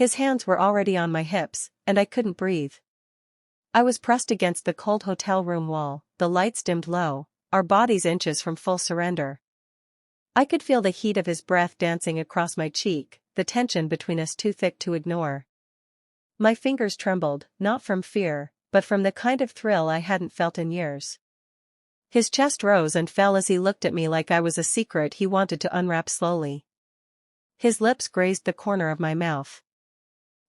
His hands were already on my hips, and I couldn't breathe. I was pressed against the cold hotel room wall, the lights dimmed low, our bodies inches from full surrender. I could feel the heat of his breath dancing across my cheek, the tension between us too thick to ignore. My fingers trembled, not from fear, but from the kind of thrill I hadn't felt in years. His chest rose and fell as he looked at me like I was a secret he wanted to unwrap slowly. His lips grazed the corner of my mouth.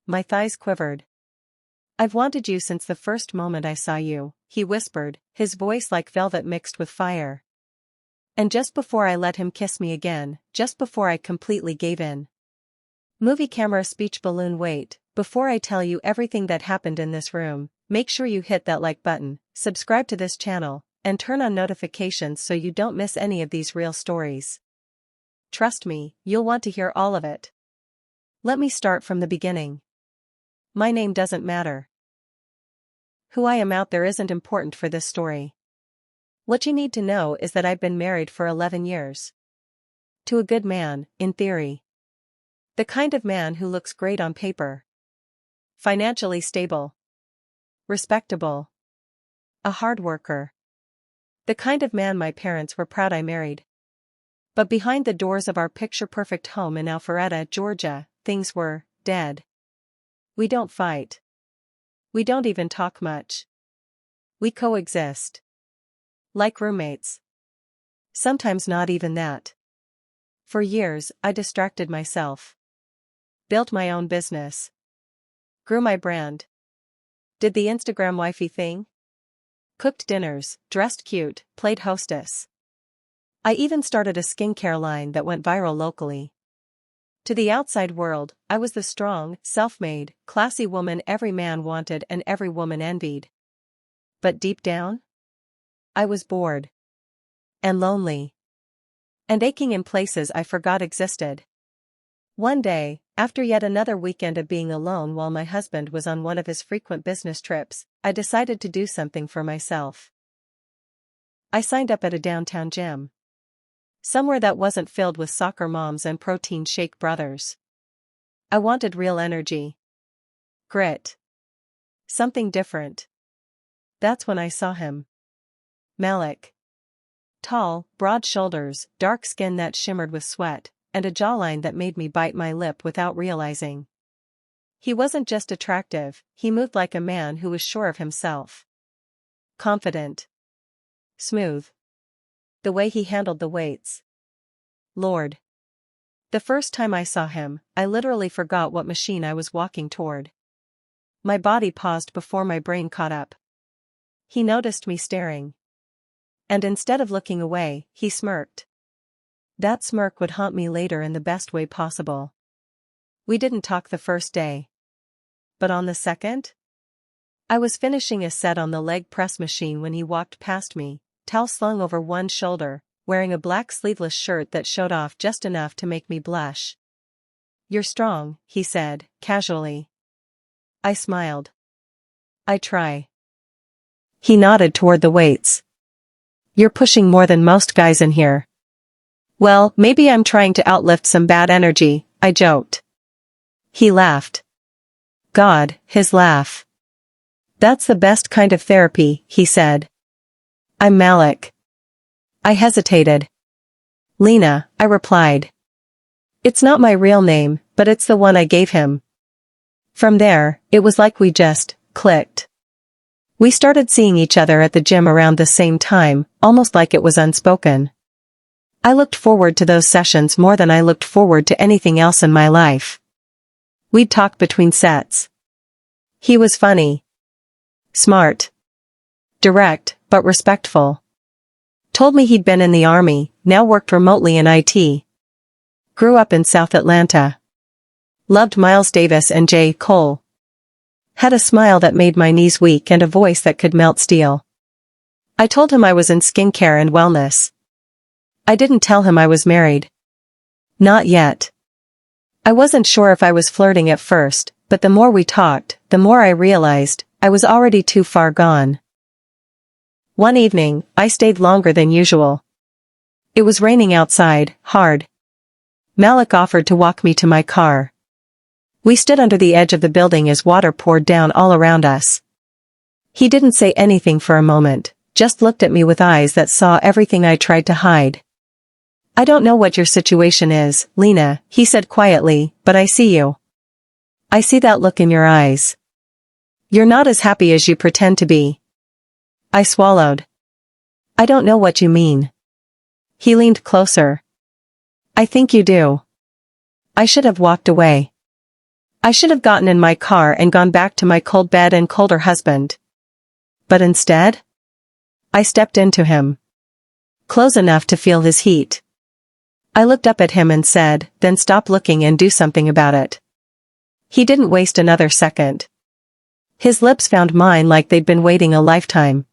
My thighs quivered. "I've wanted you since the first moment I saw you," he whispered, his voice like velvet mixed with fire. And just before I let him kiss me again, just before I completely gave in. Movie camera speech balloon wait, before I tell you everything that happened in this room, make sure you hit that like button, subscribe to this channel, and turn on notifications so you don't miss any of these real stories. Trust me, you'll want to hear all of it. Let me start from the beginning. My name doesn't matter. Who I am out there isn't important for this story. What you need to know is that I've been married for 11 years. To a good man, in theory. The kind of man who looks great on paper. Financially stable. Respectable. A hard worker. The kind of man my parents were proud I married. But behind the doors of our picture-perfect home in Alpharetta, Georgia, things were dead. We don't fight. We don't even talk much. We coexist. Like roommates. Sometimes not even that. For years, I distracted myself. Built my own business. Grew my brand. Did the Instagram wifey thing. Cooked dinners, dressed cute, played hostess. I even started a skincare line that went viral locally. To the outside world, I was the strong, self-made, classy woman every man wanted and every woman envied. But deep down? I was bored. And lonely. And aching in places I forgot existed. One day, after yet another weekend of being alone while my husband was on one of his frequent business trips, I decided to do something for myself. I signed up at a downtown gym. Somewhere that wasn't filled with soccer moms and protein shake brothers. I wanted real energy. Grit. Something different. That's when I saw him. Malik. Tall, broad shoulders, dark skin that shimmered with sweat, and a jawline that made me bite my lip without realizing. He wasn't just attractive, he moved like a man who was sure of himself. Confident. Smooth. The way he handled the weights. Lord. The first time I saw him, I literally forgot what machine I was walking toward. My body paused before my brain caught up. He noticed me staring. And instead of looking away, he smirked. That smirk would haunt me later in the best way possible. We didn't talk the first day. But on the second? I was finishing a set on the leg press machine when he walked past me, towel slung over one shoulder, wearing a black sleeveless shirt that showed off just enough to make me blush. "You're strong," he said, casually. I smiled. "I try." He nodded toward the weights. "You're pushing more than most guys in here." "Well, maybe I'm trying to outlift some bad energy," I joked. He laughed. God, his laugh. "That's the best kind of therapy," he said. "I'm Malik." I hesitated. "Lena," I replied. "It's not my real name, but it's the one I gave him." From there, it was like we just clicked. We started seeing each other at the gym around the same time, almost like it was unspoken. I looked forward to those sessions more than I looked forward to anything else in my life. We'd talk between sets. He was funny. Smart. Direct, but respectful. Told me he'd been in the army, now worked remotely in IT. Grew up in South Atlanta. Loved Miles Davis and J. Cole. Had a smile that made my knees weak and a voice that could melt steel. I told him I was in skincare and wellness. I didn't tell him I was married. Not yet. I wasn't sure if I was flirting at first, but the more we talked, the more I realized I was already too far gone. One evening, I stayed longer than usual. It was raining outside, hard. Malik offered to walk me to my car. We stood under the edge of the building as water poured down all around us. He didn't say anything for a moment, just looked at me with eyes that saw everything I tried to hide. I don't know what your situation is, Lena, he said quietly, but I see you. I see that look in your eyes. You're not as happy as you pretend to be. I swallowed. I don't know what you mean. He leaned closer. I think you do. I should have walked away. I should have gotten in my car and gone back to my cold bed and colder husband. But instead, I stepped into him. Close enough to feel his heat. I looked up at him and said, then stop looking and do something about it. He didn't waste another second. His lips found mine like they'd been waiting a lifetime.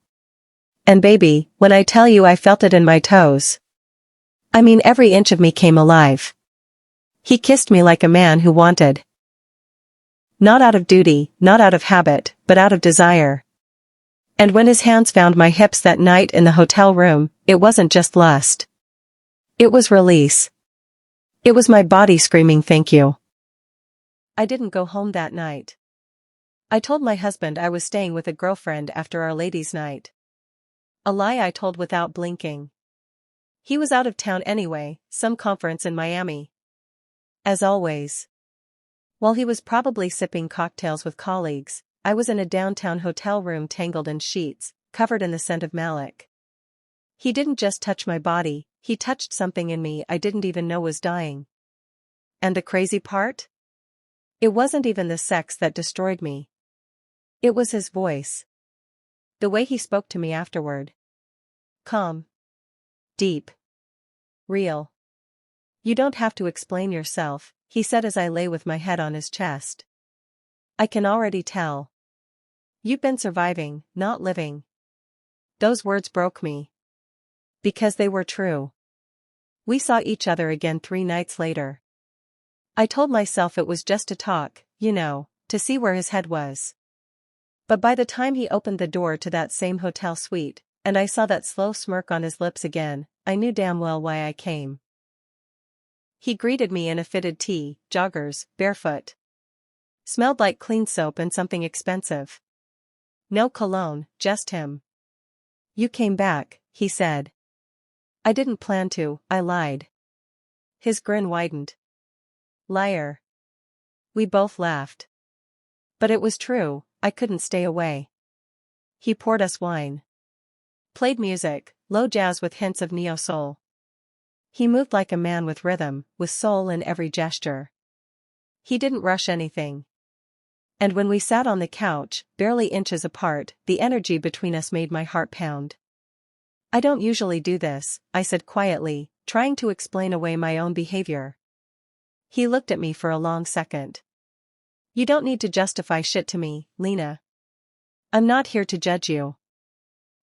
And baby, when I tell you I felt it in my toes. I mean every inch of me came alive. He kissed me like a man who wanted. Not out of duty, not out of habit, but out of desire. And when his hands found my hips that night in the hotel room, it wasn't just lust. It was release. It was my body screaming thank you. I didn't go home that night. I told my husband I was staying with a girlfriend after our ladies' night. A lie I told without blinking. He was out of town anyway, some conference in Miami. As always. While he was probably sipping cocktails with colleagues, I was in a downtown hotel room tangled in sheets, covered in the scent of Malik. He didn't just touch my body, he touched something in me I didn't even know was dying. And the crazy part? It wasn't even the sex that destroyed me. It was his voice. The way he spoke to me afterward. Calm. Deep. Real. You don't have to explain yourself, he said as I lay with my head on his chest. I can already tell. You've been surviving, not living. Those words broke me. Because they were true. We saw each other again 3 nights later. I told myself it was just a talk, you know, to see where his head was. But by the time he opened the door to that same hotel suite, and I saw that slow smirk on his lips again, I knew damn well why I came. He greeted me in a fitted tee, joggers, barefoot. Smelled like clean soap and something expensive. No cologne, just him. You came back, he said. I didn't plan to, I lied. His grin widened. Liar. We both laughed. But it was true, I couldn't stay away. He poured us wine. Played music, low jazz with hints of neo-soul. He moved like a man with rhythm, with soul in every gesture. He didn't rush anything. And when we sat on the couch, barely inches apart, the energy between us made my heart pound. I don't usually do this, I said quietly, trying to explain away my own behavior. He looked at me for a long second. You don't need to justify shit to me, Lena. I'm not here to judge you.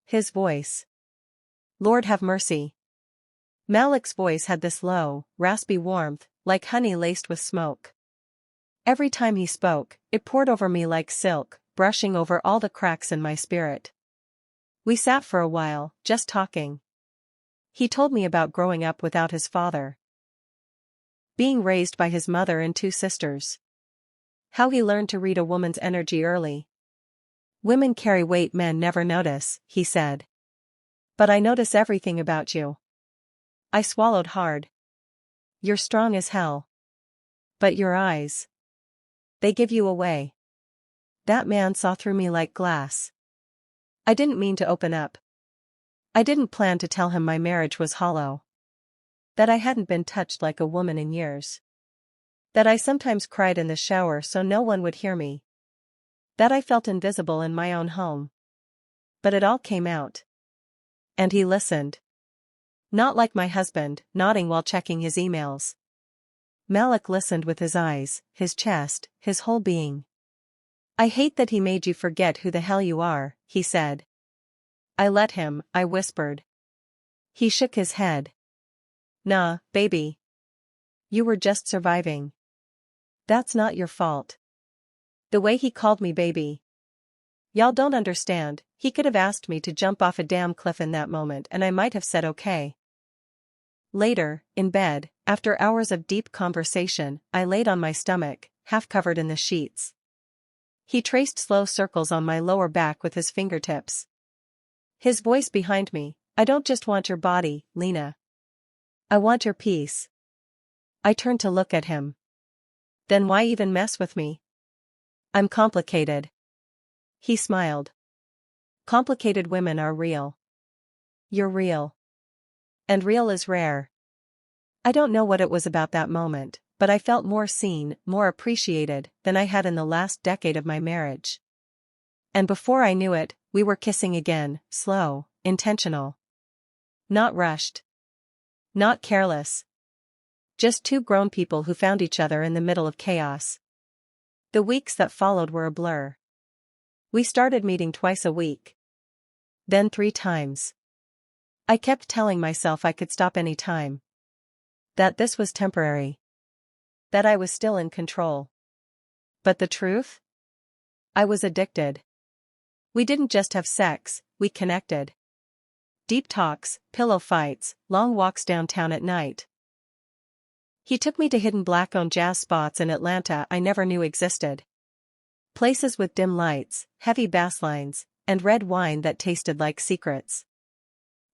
His voice. Lord have mercy. Malik's voice had this low, raspy warmth, like honey laced with smoke. Every time he spoke, it poured over me like silk, brushing over all the cracks in my spirit. We sat for a while, just talking. He told me about growing up without his father. Being raised by his mother and 2 sisters. How he learned to read a woman's energy early. Women carry weight men never notice, he said. But I notice everything about you. I swallowed hard. You're strong as hell. But your eyes. They give you away. That man saw through me like glass. I didn't mean to open up. I didn't plan to tell him my marriage was hollow. That I hadn't been touched like a woman in years. That I sometimes cried in the shower so no one would hear me. That I felt invisible in my own home. But it all came out. And he listened. Not like my husband, nodding while checking his emails. Malik listened with his eyes, his chest, his whole being. I hate that he made you forget who the hell you are, he said. I let him, I whispered. He shook his head. Nah, baby. You were just surviving. That's not your fault. The way he called me baby. Y'all don't understand, he could have asked me to jump off a damn cliff in that moment and I might have said okay. Later, in bed, after hours of deep conversation, I laid on my stomach, half covered in the sheets. He traced slow circles on my lower back with his fingertips. His voice behind me, "I don't just want your body, Lena. I want your peace." I turned to look at him. "Then why even mess with me? I'm complicated." He smiled. "Complicated women are real. You're real. And real is rare." I don't know what it was about that moment, but I felt more seen, more appreciated, than I had in the last decade of my marriage. And before I knew it, we were kissing again, slow, intentional. Not rushed. Not careless. Just two grown people who found each other in the middle of chaos. The weeks that followed were a blur. We started meeting twice a week. Then 3 times. I kept telling myself I could stop any time. That this was temporary. That I was still in control. But the truth? I was addicted. We didn't just have sex, we connected. Deep talks, pillow fights, long walks downtown at night. He took me to hidden black-owned jazz spots in Atlanta I never knew existed. Places with dim lights, heavy bass lines, and red wine that tasted like secrets.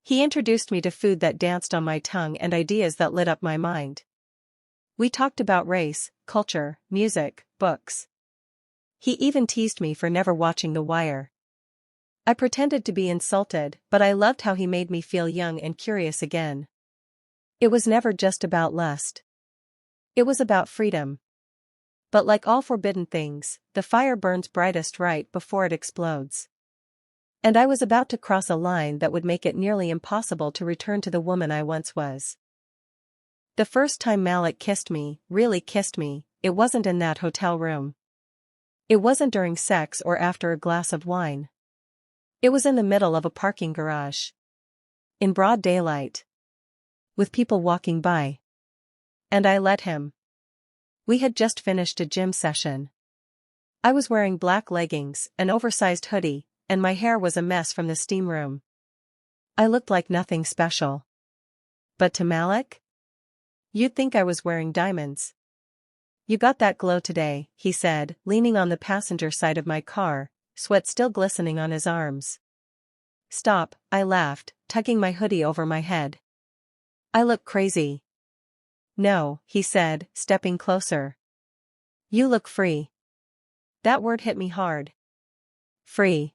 He introduced me to food that danced on my tongue and ideas that lit up my mind. We talked about race, culture, music, books. He even teased me for never watching The Wire. I pretended to be insulted, but I loved how he made me feel young and curious again. It was never just about lust. It was about freedom. But like all forbidden things, the fire burns brightest right before it explodes. And I was about to cross a line that would make it nearly impossible to return to the woman I once was. The first time Malik kissed me, really kissed me, it wasn't in that hotel room. It wasn't during sex or after a glass of wine. It was in the middle of a parking garage. In broad daylight. With people walking by. And I let him. We had just finished a gym session. I was wearing black leggings, an oversized hoodie, and my hair was a mess from the steam room. I looked like nothing special. But to Malik? You'd think I was wearing diamonds. "You got that glow today," he said, leaning on the passenger side of my car, sweat still glistening on his arms. "Stop," I laughed, tugging my hoodie over my head. "I look crazy." "No," he said, stepping closer. "You look free." That word hit me hard. Free.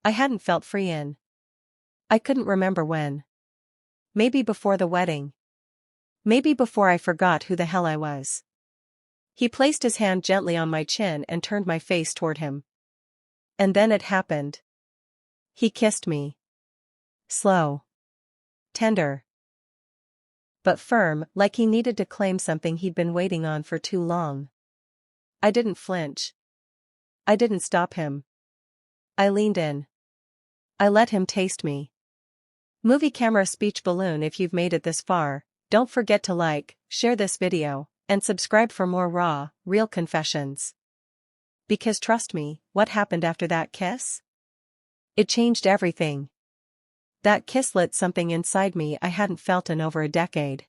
I hadn't felt free in. I couldn't remember when. Maybe before the wedding. Maybe before I forgot who the hell I was. He placed his hand gently on my chin and turned my face toward him. And then it happened. He kissed me. Slow. Tender. But firm, like he needed to claim something he'd been waiting on for too long. I didn't flinch. I didn't stop him. I leaned in. I let him taste me. Movie camera speech balloon. If you've made it this far, don't forget to like, share this video, and subscribe for more raw, real confessions. Because trust me, what happened after that kiss? It changed everything. That kiss lit something inside me I hadn't felt in over a decade.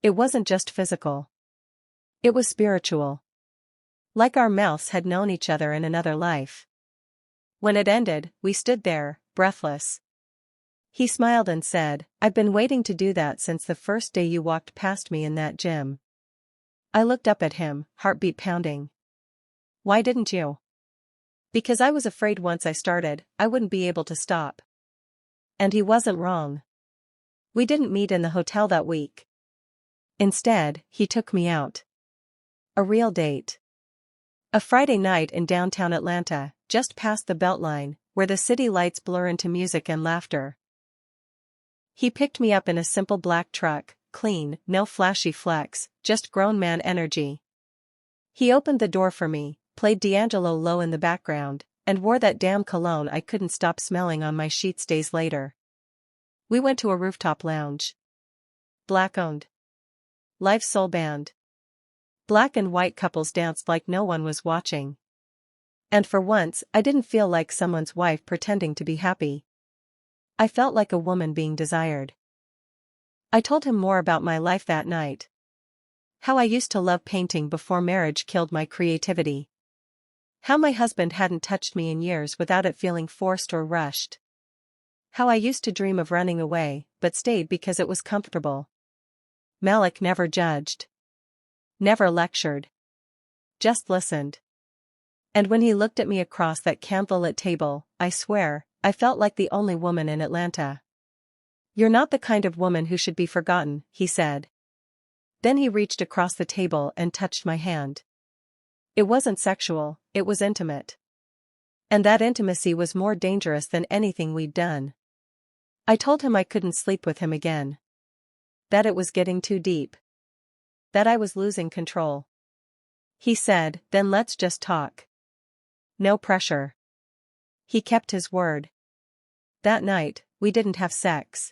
It wasn't just physical. It was spiritual. Like our mouths had known each other in another life. When it ended, we stood there, breathless. He smiled and said, "I've been waiting to do that since the first day you walked past me in that gym." I looked up at him, heartbeat pounding. "Why didn't you?" "Because I was afraid once I started, I wouldn't be able to stop." And he wasn't wrong. We didn't meet in the hotel that week. Instead, he took me out. A real date. A Friday night in downtown Atlanta, just past the Beltline, where the city lights blur into music and laughter. He picked me up in a simple black truck, clean, no flashy flex, just grown man energy. He opened the door for me, played D'Angelo low in the background, and wore that damn cologne I couldn't stop smelling on my sheets days later. We went to a rooftop lounge. Black-owned. Live soul band. Black and white couples danced like no one was watching. And for once, I didn't feel like someone's wife pretending to be happy. I felt like a woman being desired. I told him more about my life that night. How I used to love painting before marriage killed my creativity. How my husband hadn't touched me in years without it feeling forced or rushed. How I used to dream of running away, but stayed because it was comfortable. Malik never judged. Never lectured. Just listened. And when he looked at me across that candlelit table, I swear, I felt like the only woman in Atlanta. "You're not the kind of woman who should be forgotten," he said. Then he reached across the table and touched my hand. It wasn't sexual, it was intimate. And that intimacy was more dangerous than anything we'd done. I told him I couldn't sleep with him again. That it was getting too deep. That I was losing control. He said, "Then let's just talk. No pressure." He kept his word. That night, we didn't have sex.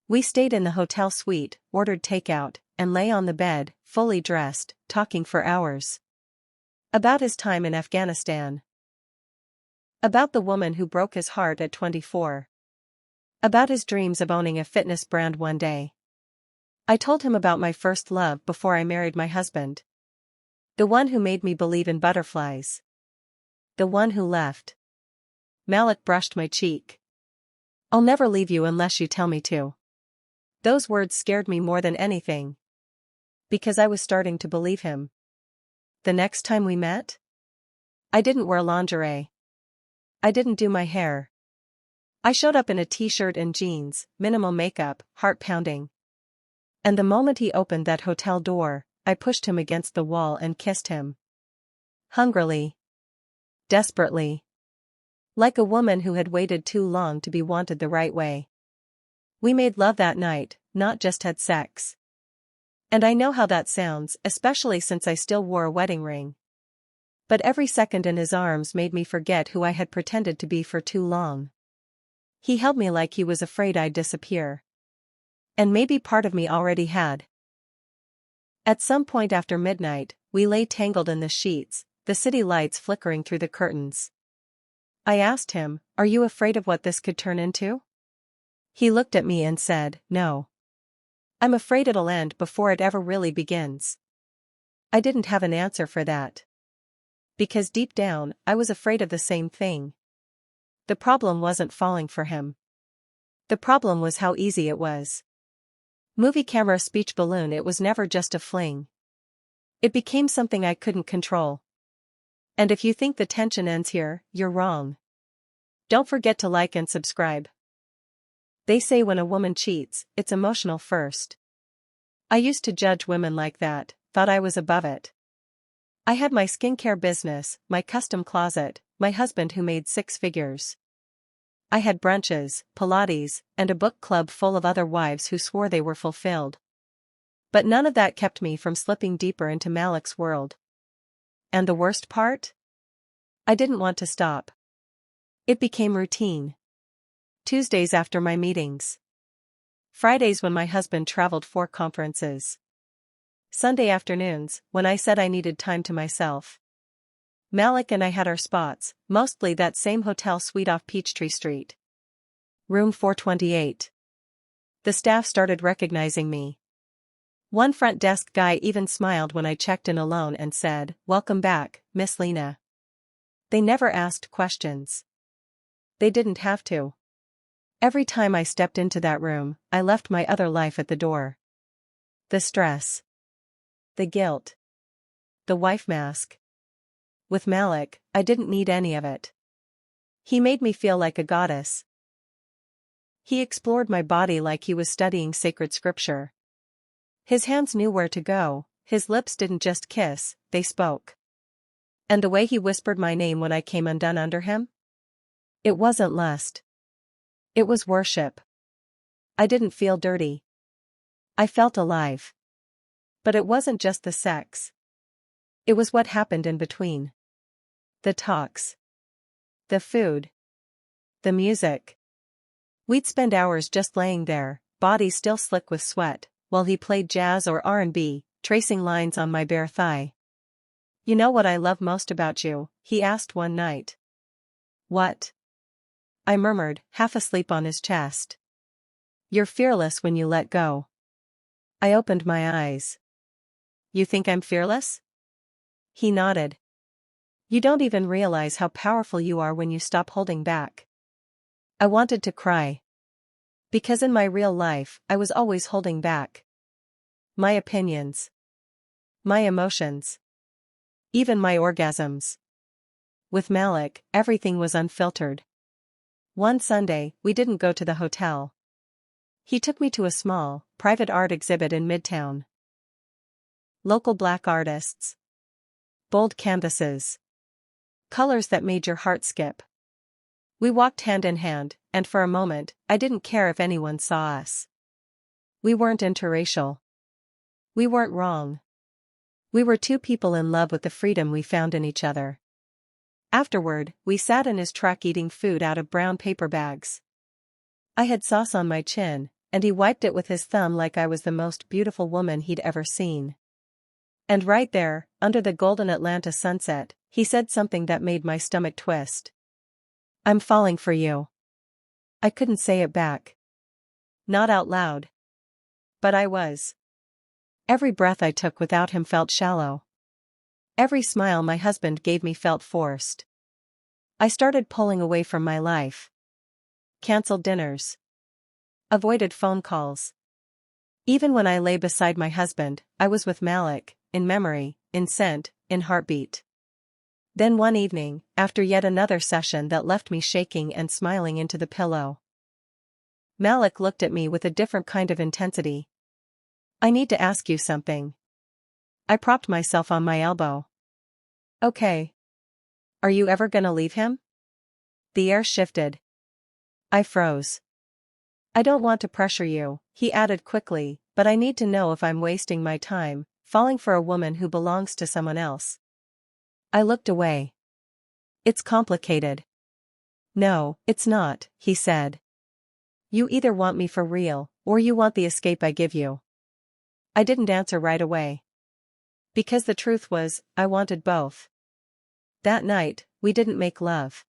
We stayed in the hotel suite, ordered takeout, and lay on the bed, fully dressed, talking for hours. About his time in Afghanistan. About the woman who broke his heart at 24. About his dreams of owning a fitness brand one day. I told him about my first love before I married my husband. The one who made me believe in butterflies. The one who left. Malik brushed my cheek. "I'll never leave you unless you tell me to." Those words scared me more than anything. Because I was starting to believe him. The next time we met? I didn't wear lingerie. I didn't do my hair. I showed up in a t-shirt and jeans, minimal makeup, heart pounding. And the moment he opened that hotel door, I pushed him against the wall and kissed him. Hungrily. Desperately. Like a woman who had waited too long to be wanted the right way. We made love that night, not just had sex. And I know how that sounds, especially since I still wore a wedding ring. But every second in his arms made me forget who I had pretended to be for too long. He held me like he was afraid I'd disappear. And maybe part of me already had. At some point after midnight, we lay tangled in the sheets, the city lights flickering through the curtains. I asked him, "Are you afraid of what this could turn into?" He looked at me and said, "No. I'm afraid it'll end before it ever really begins." I didn't have an answer for that. Because deep down, I was afraid of the same thing. The problem wasn't falling for him. The problem was how easy it was. Movie camera speech balloon, it was never just a fling. It became something I couldn't control. And if you think the tension ends here, you're wrong. Don't forget to like and subscribe. They say when a woman cheats, it's emotional first. I used to judge women like that, thought I was above it. I had my skincare business, my custom closet, my husband who made 6 figures. I had brunches, Pilates, and a book club full of other wives who swore they were fulfilled. But none of that kept me from slipping deeper into Malik's world. And the worst part? I didn't want to stop. It became routine. Tuesdays after my meetings. Fridays when my husband traveled for conferences. Sunday afternoons, when I said I needed time to myself. Malik and I had our spots, mostly that same hotel suite off Peachtree Street. Room 428. The staff started recognizing me. One front desk guy even smiled when I checked in alone and said, "Welcome back, Miss Lena." They never asked questions. They didn't have to. Every time I stepped into that room, I left my other life at the door. The stress. The guilt. The wife mask. With Malik, I didn't need any of it. He made me feel like a goddess. He explored my body like he was studying sacred scripture. His hands knew where to go, his lips didn't just kiss, they spoke. And the way he whispered my name when I came undone under him? It wasn't lust. It was worship. I didn't feel dirty. I felt alive. But it wasn't just the sex. It was what happened in between. The talks. The food. The music. We'd spend hours just laying there, bodies still slick with sweat, while he played jazz or R&B, tracing lines on my bare thigh. "You know what I love most about you?" he asked one night. "What?" I murmured, half asleep on his chest. You're fearless when you let go. I opened my eyes. You think I'm fearless? He nodded. You don't even realize how powerful you are when you stop holding back. I wanted to cry. Because in my real life, I was always holding back. My opinions. My emotions. Even my orgasms. With Malik, everything was unfiltered. One Sunday, we didn't go to the hotel. He took me to a small, private art exhibit in Midtown. Local black artists. Bold canvases. Colors that made your heart skip. We walked hand in hand, and for a moment, I didn't care if anyone saw us. We weren't interracial. We weren't wrong. We were two people in love with the freedom we found in each other. Afterward, we sat in his truck eating food out of brown paper bags. I had sauce on my chin, and he wiped it with his thumb like I was the most beautiful woman he'd ever seen. And right there, under the golden Atlanta sunset, he said something that made my stomach twist. I'm falling for you. I couldn't say it back. Not out loud. But I was. Every breath I took without him felt shallow. Every smile my husband gave me felt forced. I started pulling away from my life. Cancelled dinners. Avoided phone calls. Even when I lay beside my husband, I was with Malik, in memory, in scent, in heartbeat. Then one evening, after yet another session that left me shaking and smiling into the pillow, Malik looked at me with a different kind of intensity. I need to ask you something. I propped myself on my elbow. Okay. Are you ever gonna leave him? The air shifted. I froze. I don't want to pressure you, he added quickly, but I need to know if I'm wasting my time, falling for a woman who belongs to someone else. I looked away. It's complicated. No, it's not, he said. You either want me for real, or you want the escape I give you. I didn't answer right away. Because the truth was, I wanted both. That night, we didn't make love.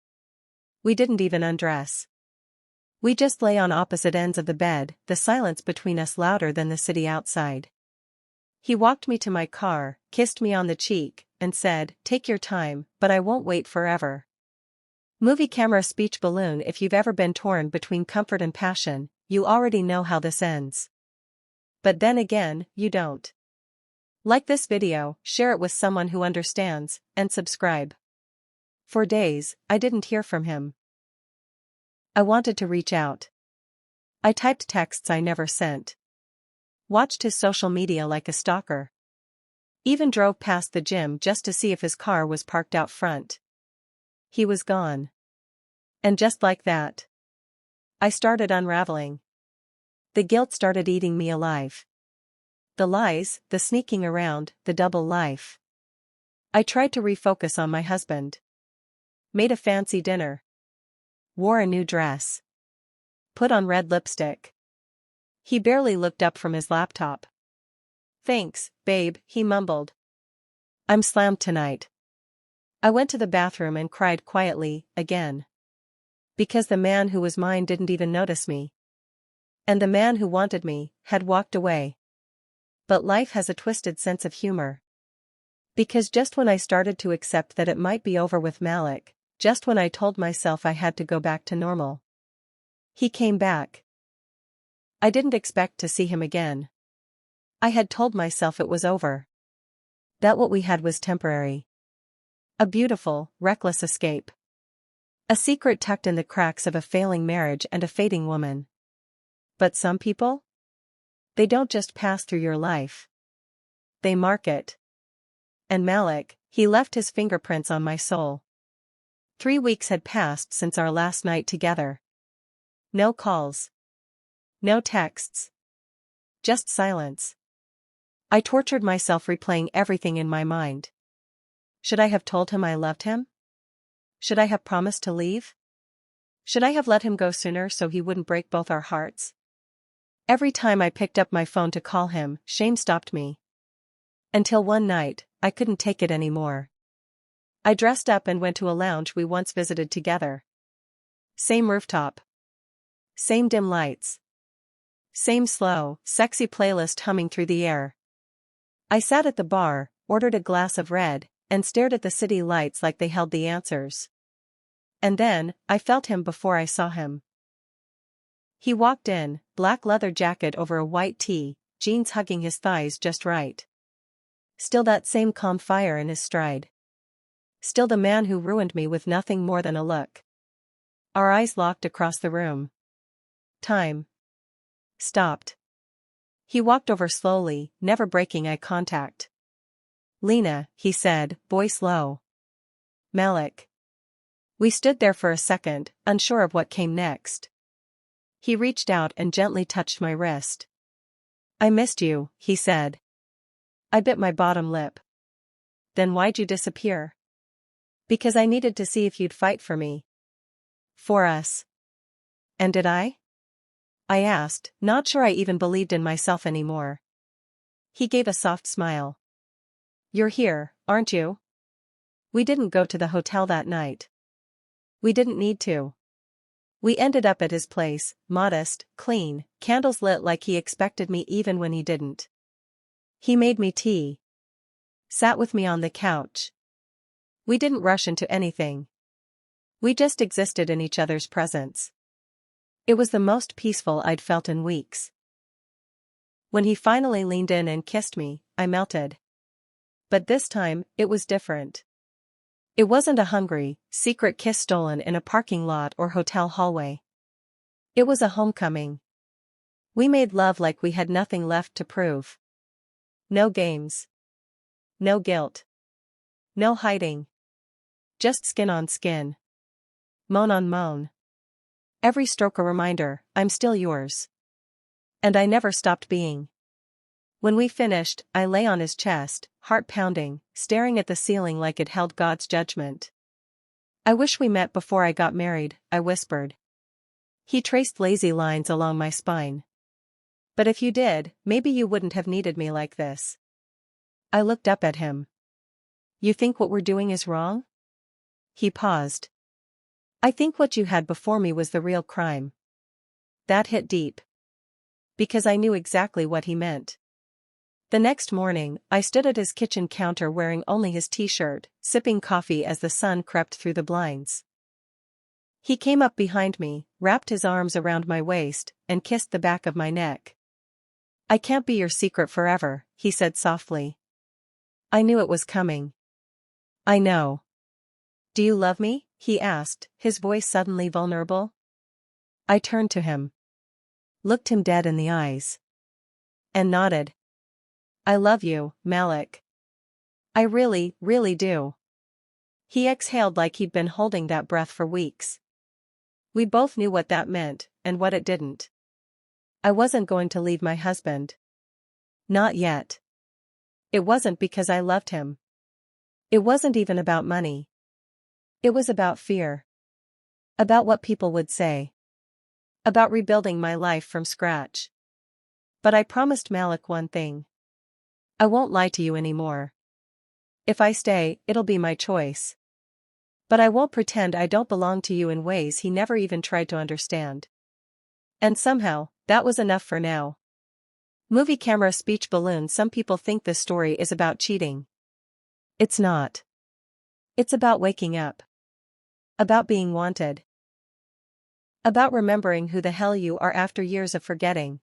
We didn't even undress. We just lay on opposite ends of the bed, the silence between us louder than the city outside. He walked me to my car, kissed me on the cheek, and said, "Take your time, but I won't wait forever." Movie camera speech balloon. If you've ever been torn between comfort and passion, you already know how this ends. But then again, you don't. Like this video, share it with someone who understands, and subscribe. For days, I didn't hear from him. I wanted to reach out. I typed texts I never sent. Watched his social media like a stalker. Even drove past the gym just to see if his car was parked out front. He was gone. And just like that, I started unraveling. The guilt started eating me alive. The lies, the sneaking around, the double life. I tried to refocus on my husband. Made a fancy dinner. Wore a new dress. Put on red lipstick. He barely looked up from his laptop. Thanks, babe, he mumbled. I'm slammed tonight. I went to the bathroom and cried quietly, again. Because the man who was mine didn't even notice me. And the man who wanted me had walked away. But life has a twisted sense of humor. Because just when I started to accept that it might be over with Malik, just when I told myself I had to go back to normal, he came back. I didn't expect to see him again. I had told myself it was over. That what we had was temporary. A beautiful, reckless escape. A secret tucked in the cracks of a failing marriage and a fading woman. But some people? They don't just pass through your life. They mark it. And Malik, he left his fingerprints on my soul. 3 weeks had passed since our last night together. No calls. No texts. Just silence. I tortured myself replaying everything in my mind. Should I have told him I loved him? Should I have promised to leave? Should I have let him go sooner so he wouldn't break both our hearts? Every time I picked up my phone to call him, shame stopped me. Until one night, I couldn't take it anymore. I dressed up and went to a lounge we once visited together. Same rooftop. Same dim lights. Same slow, sexy playlist humming through the air. I sat at the bar, ordered a glass of red, and stared at the city lights like they held the answers. And then, I felt him before I saw him. He walked in, black leather jacket over a white tee, jeans hugging his thighs just right. Still that same calm fire in his stride. Still the man who ruined me with nothing more than a look. Our eyes locked across the room. Time stopped. He walked over slowly, never breaking eye contact. "Lena," he said, voice low. "Malik." We stood there for a second, unsure of what came next. He reached out and gently touched my wrist. "I missed you," he said. I bit my bottom lip. "Then why'd you disappear?" "Because I needed to see if you'd fight for me. For us." "And did I?" I asked, not sure I even believed in myself anymore. He gave a soft smile. "You're here, aren't you?" We didn't go to the hotel that night. We didn't need to. We ended up at his place, modest, clean, candles lit like he expected me even when he didn't. He made me tea. Sat with me on the couch. We didn't rush into anything. We just existed in each other's presence. It was the most peaceful I'd felt in weeks. When he finally leaned in and kissed me, I melted. But this time, it was different. It wasn't a hungry, secret kiss stolen in a parking lot or hotel hallway. It was a homecoming. We made love like we had nothing left to prove. No games. No guilt. No hiding. Just skin on skin. Moan on moan. Every stroke a reminder, I'm still yours. And I never stopped being. When we finished, I lay on his chest, heart pounding, staring at the ceiling like it held God's judgment. "I wish we met before I got married," I whispered. He traced lazy lines along my spine. "But if you did, maybe you wouldn't have needed me like this." I looked up at him. "You think what we're doing is wrong?" He paused. "I think what you had before me was the real crime." That hit deep. Because I knew exactly what he meant. The next morning, I stood at his kitchen counter wearing only his t-shirt, sipping coffee as the sun crept through the blinds. He came up behind me, wrapped his arms around my waist, and kissed the back of my neck. "I can't be your secret forever," he said softly. I knew it was coming. "I know." "Do you love me?" he asked, his voice suddenly vulnerable. I turned to him. Looked him dead in the eyes. And nodded. "I love you, Malik. I really, really do." He exhaled like he'd been holding that breath for weeks. We both knew what that meant, and what it didn't. I wasn't going to leave my husband. Not yet. It wasn't because I loved him. It wasn't even about money. It was about fear. About what people would say. About rebuilding my life from scratch. But I promised Malik one thing. I won't lie to you anymore. If I stay, it'll be my choice. But I won't pretend I don't belong to you in ways he never even tried to understand. And somehow, that was enough for now. Movie camera speech balloon. Some people think this story is about cheating. It's not. It's about waking up. About being wanted. About remembering who the hell you are after years of forgetting.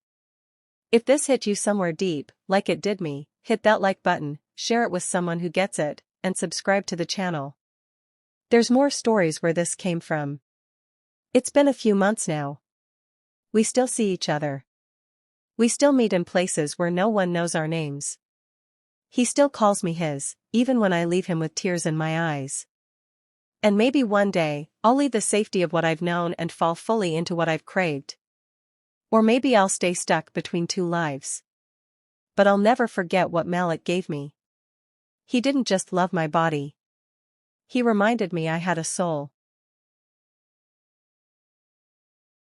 If this hit you somewhere deep, like it did me, hit that like button, share it with someone who gets it, and subscribe to the channel. There's more stories where this came from. It's been a few months now. We still see each other. We still meet in places where no one knows our names. He still calls me his, even when I leave him with tears in my eyes. And maybe one day, I'll leave the safety of what I've known and fall fully into what I've craved. Or maybe I'll stay stuck between two lives. But I'll never forget what Malik gave me. He didn't just love my body. He reminded me I had a soul.